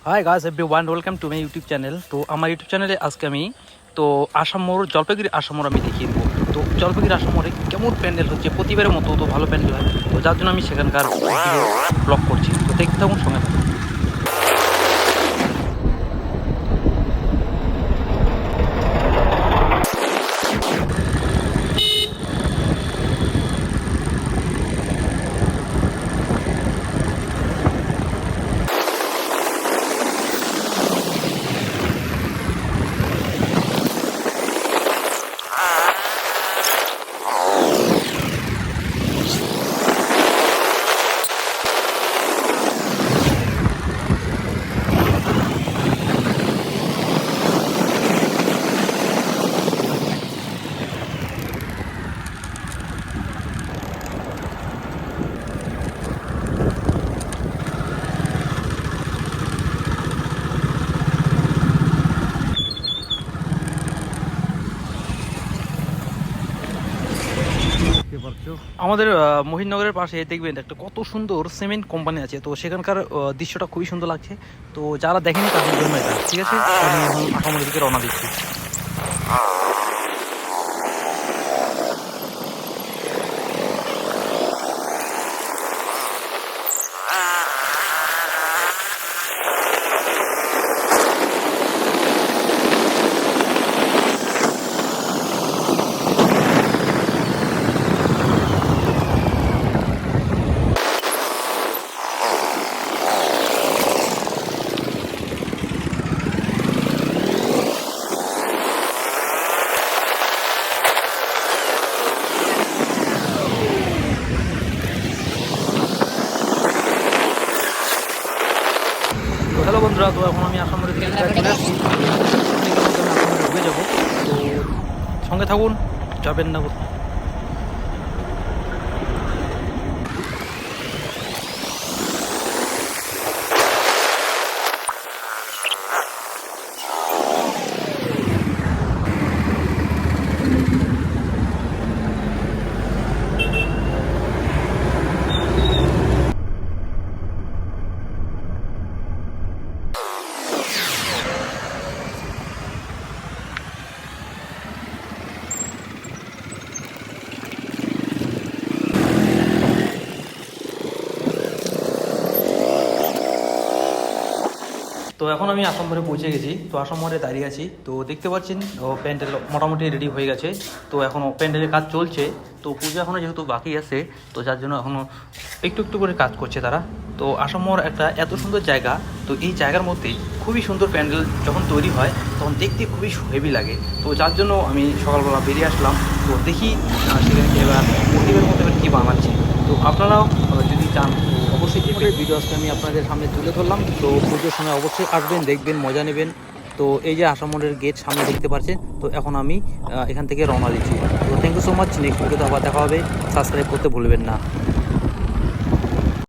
Hi guys everyone, welcome to my YouTube channel. তো আমার YouTube চ্যানেলে আজকে আমি আসাম মোড়, জলপাইগুড়ি আসাম মোড় আমি দেখিয়ে দেবো। তো জলপাইগুড়ি আসাম মোড়ে কেমন প্যান্ডেল হচ্ছে, প্রতিবারের মতো তো ভালো প্যান্ডেল হয়। তো যার জন্য আমি সেখানকার ভিডিও ব্লগ করছি। তো দেখতে থাকুন, সঙ্গে থাকুন। আমাদের মহিনগরের পাশে দেখবেন একটা কত সুন্দর সিমেন্ট কোম্পানি আছে। তো সেখানকার দৃশ্যটা খুবই সুন্দর লাগছে। তো যারা দেখেনি তাদের জন্য এটা ঠিক আছে। আমি এখন আসামের দিকে রওনা দিচ্ছি। তো হ্যালো বন্ধুরা, তো এখন আমি আসামের দিকে চলে আসছি। আমি ঢুকে যাবো। তো সঙ্গে থাকুন, যাবেন না কোথাও। তো এখন আমি আসাম মোড়ে পৌঁছে গেছি। তো আসাম মোড়ে দাঁড়িয়ে আছি। তো দেখতে পাচ্ছেন প্যান্ডেল মোটামুটি রেডি হয়ে গেছে। তো এখনও প্যান্ডেলের কাজ চলছে। তো পুজো এখনও যেহেতু বাকি আছে, তো যার জন্য এখনও একটু একটু করে কাজ করছে তারা। তো আসাম মোড় একটা এত সুন্দর জায়গা। তো এই জায়গার মধ্যে খুবই সুন্দর প্যান্ডেল যখন তৈরি হয় তখন দেখতে খুবই হেভি লাগে। তো যার জন্য আমি সকালবেলা বেরিয়ে আসলাম। তো দেখি সেখানে এবার প্রতিবার মতো এবার কী বানাচ্ছে। তো আপনারাও যদি চান অবশ্যই এই ভিডিও আজকে আমি আপনাদের সামনে তুলে ধরলাম। তো পুজোর সময় অবশ্যই আসবেন, দেখবেন, মজা নেবেন। তো এই যে আসাম মোড়ের গেট সামনে দেখতে পাচ্ছেন। তো এখন আমি এখান থেকে রওনা দিচ্ছি। তো thank you so much. Next ভিডিওতে আবার দেখা হবে। সাবস্ক্রাইব করতে ভুলবেন না।